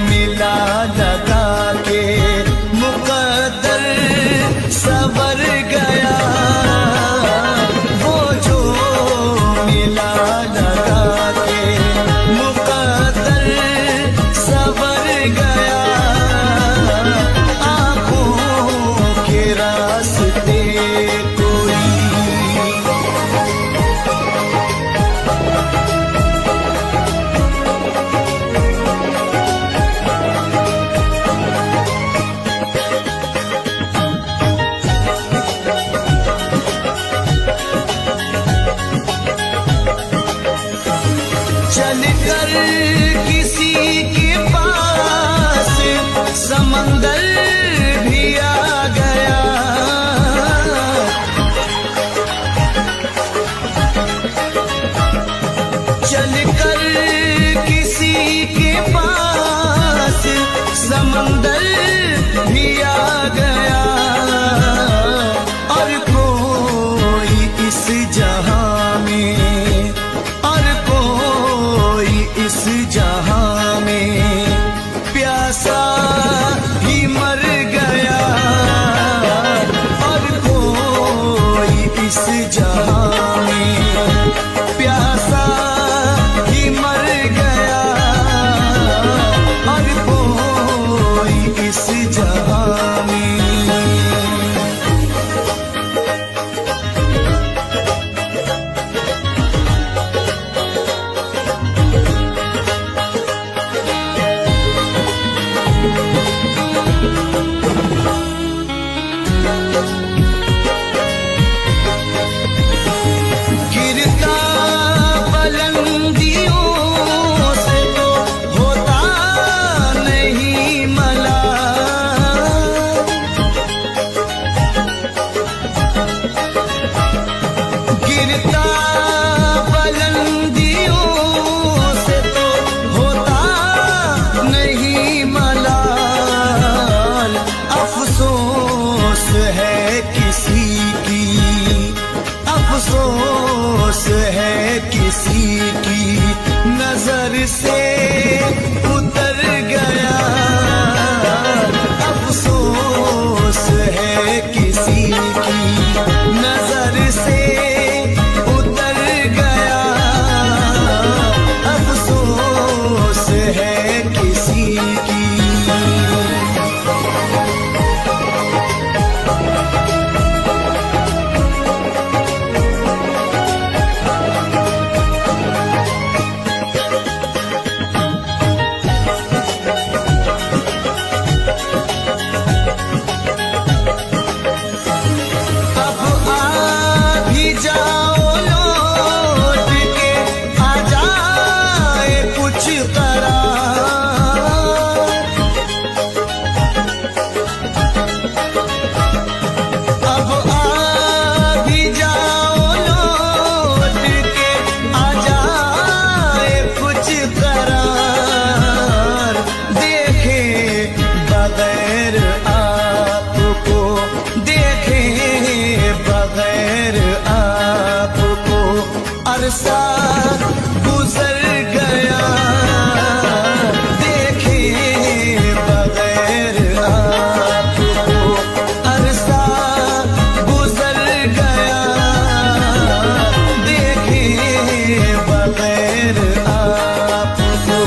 मिला लगा के मुकद्दर सवर गया, वो जो मिला लगा के मुकद्दर सवर गया, आँखों के रास्ते कोई। चल कर किसी के पास समंदर भी आ गया, चल कर किसी के पास समंदर भी आ गया और कोई इस जहां में, और कोई इस जहां में प्यासा ही मर गया और कोई इस जहां में प्यासा ही मर गया और कोई इस जहां में। गिरता बुलंदियों से तो होता नहीं मला, गिरता बुलंदियों से तो होता नहीं मलाल। अफसोस है किसी की, अफसोस है किसी की नजर से उतर गया, अफसोस है किसी की नजर से उतर गया, अफसोस है किसी की। अब आ भी जाओ लौट के, आ जाए कुछ करार। अब आ भी जाओ लौट के, आ जाए कुछ करार। देखे बगैर आपको, देखे बगैर आपको अरसा गुजर गया, देखे बगैर आपको अरसा गुजर गया, देखे बगैर आपको।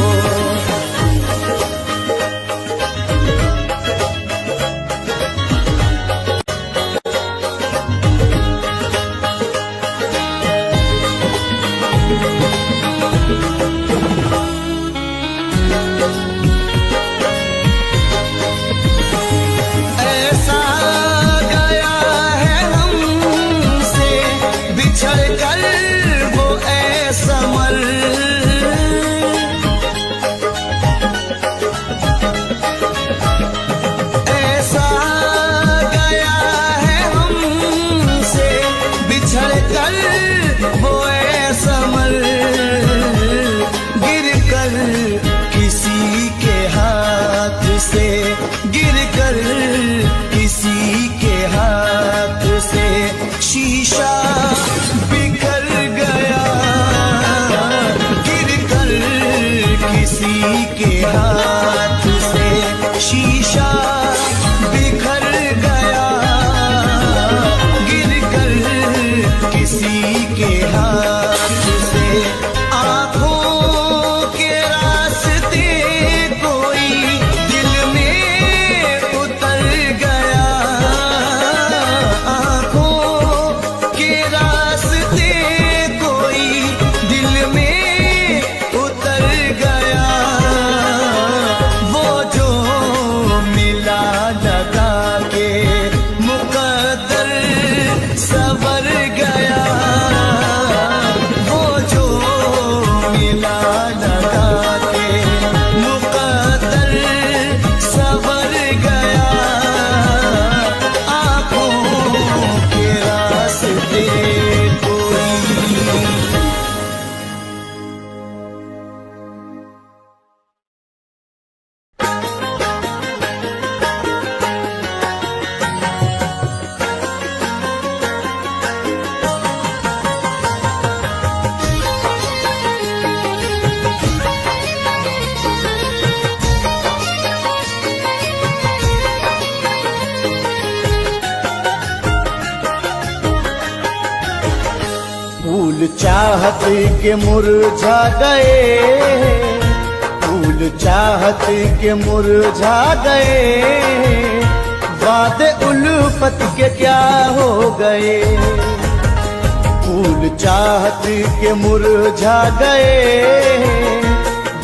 चाहत के मुरझा गए, फूल चाहत के मुरझा गए, वादे उल्फत के क्या हो गए। फूल चाहत के मुरझा गए,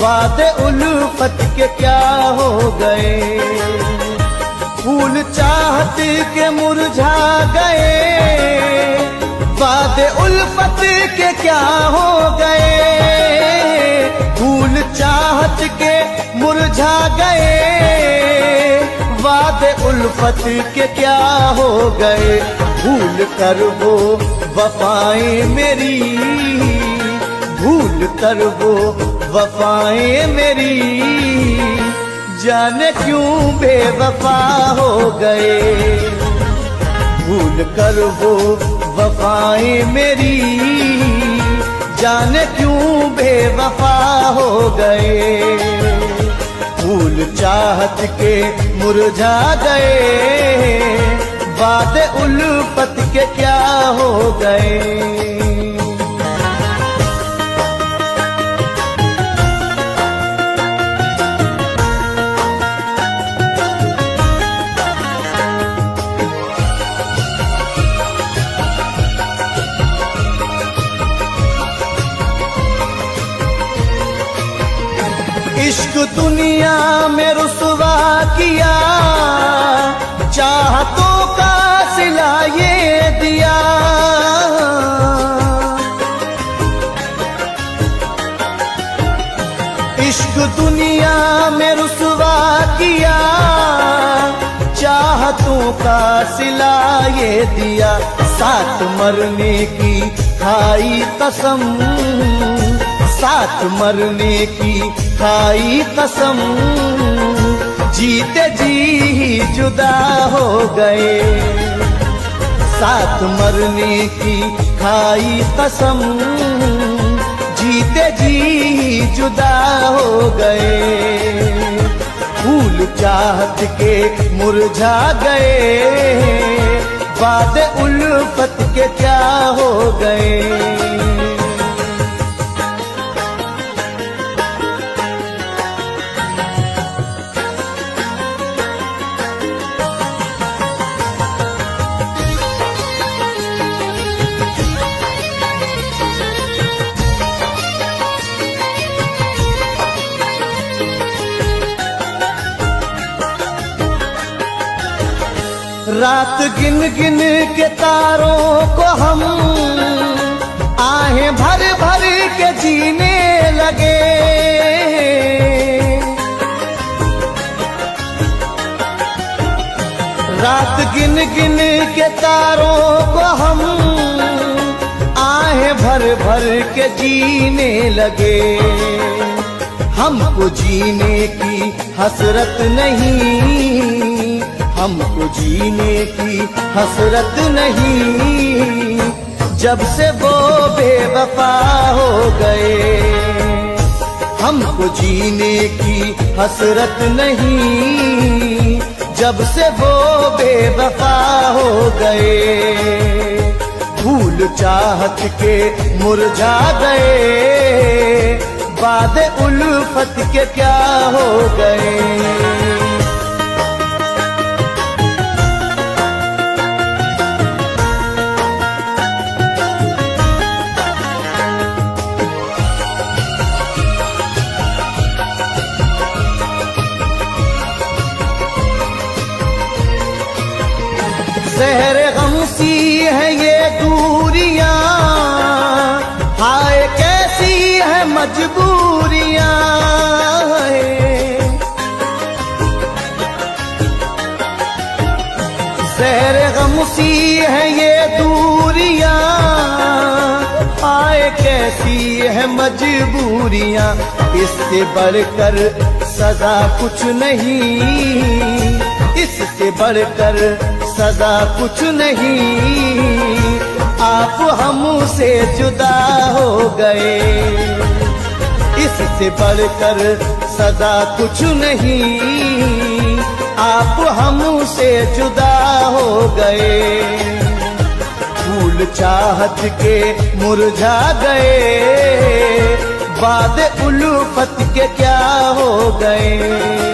वादे उल्फत के क्या हो गए। फूल चाहत के मुरझा गए, वादे उल्फत के क्या हो गए। फूल चाहत के मुरझा गए, वादे उल्फत के क्या हो गए। भूल कर वो वफाएं मेरी, भूल कर वो वफाएं मेरी, जाने क्यों बेवफा हो गए। भूल कर वो वफाएं मेरी, जाने क्यों बेवफा हो गए। फूल चाहत के मुरझा गए, वादे उल्फत के क्या हो गए। इश्क दुनिया में रुसवा किया, चाहतों का सिला ये दिया। इश्क दुनिया में रुसवा किया, चाहतों का सिला ये दिया। साथ मरने की खाई कसम, साथ मरने की खाई कसम, जीते जी ही जुदा हो गए। साथ मरने की खाई कसम, जीते जी ही जुदा हो गए। फूल चाहत के मुरझा गए, वादे उल्फत के क्या हो गए। रात गिन गिन के तारों को हम आहें भर भर के जीने लगे। रात गिन गिन के तारों को हम आहें भर भर के जीने लगे। हमको जीने की हसरत नहीं, हमको जीने की हसरत नहीं, जब से वो बेवफा हो गए। हमको जीने की हसरत नहीं, जब से वो बेवफा हो गए। फूल चाहत के मुरझा गए, वादे उल्फत के क्या हो गए। ज़हर गम सी है ये दूरियां, हाय कैसी है मजबूरियां। ज़हर गम सी है ये दूरियां, हाय कैसी है मजबूरियां। इससे बढ़कर सजा कुछ नहीं, इससे बढ़कर सजा कुछ नहीं। आप हमसे जुदा हो गए, इससे बढ़कर सजा कुछ नहीं। आप हमसे जुदा हो गए। फूल फूल चाहत के मुरझा गए, बाद उल्फत के क्या हो गए।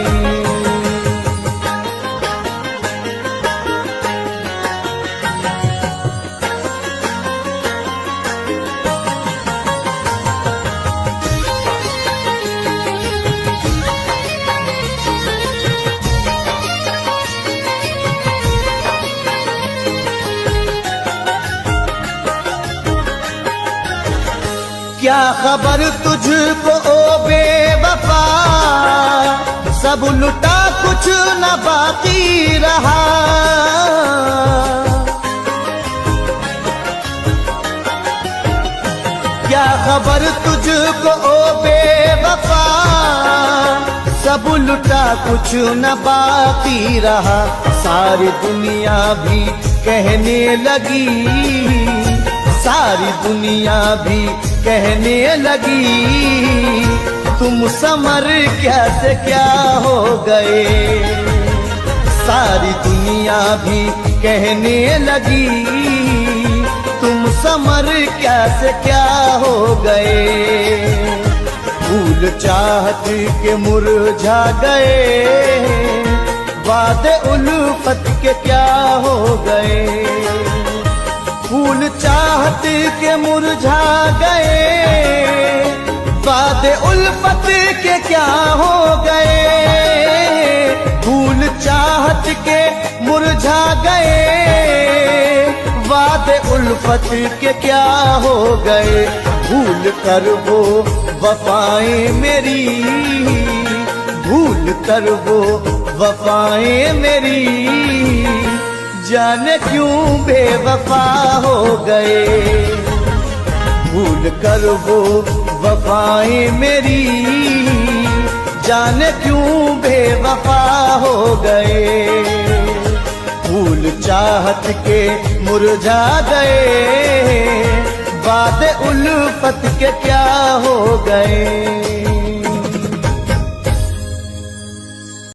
क्या खबर तुझको ओ बेवफा, सब लुटा कुछ न बाकी रहा। क्या खबर तुझको ओ बेवफा, सब लुटा कुछ न बाकी रहा। सारी दुनिया भी कहने लगी, सारी दुनिया भी कहने लगी, तुम समर कैसे क्या हो गए। सारी दुनिया भी कहने लगी, तुम समर कैसे क्या हो गए। फूल चाहत के मुरझा गए, बाद उल्फत के क्या हो गए। फूल चाहत के मुरझा गए, बाद उल्फत के क्या हो गए। फूल चाहत के मुरझा गए, बाद उल्फत के क्या हो गए। भूल कर वो वफाएं मेरी, भूल कर वो वफाएं मेरी, जाने क्यों बेवफा हो गए। भूल कर वो वफाएं मेरी, जाने क्यों बेवफा हो गए। फूल चाहत के मुरझा गए, बाद उल्फत के क्या हो गए।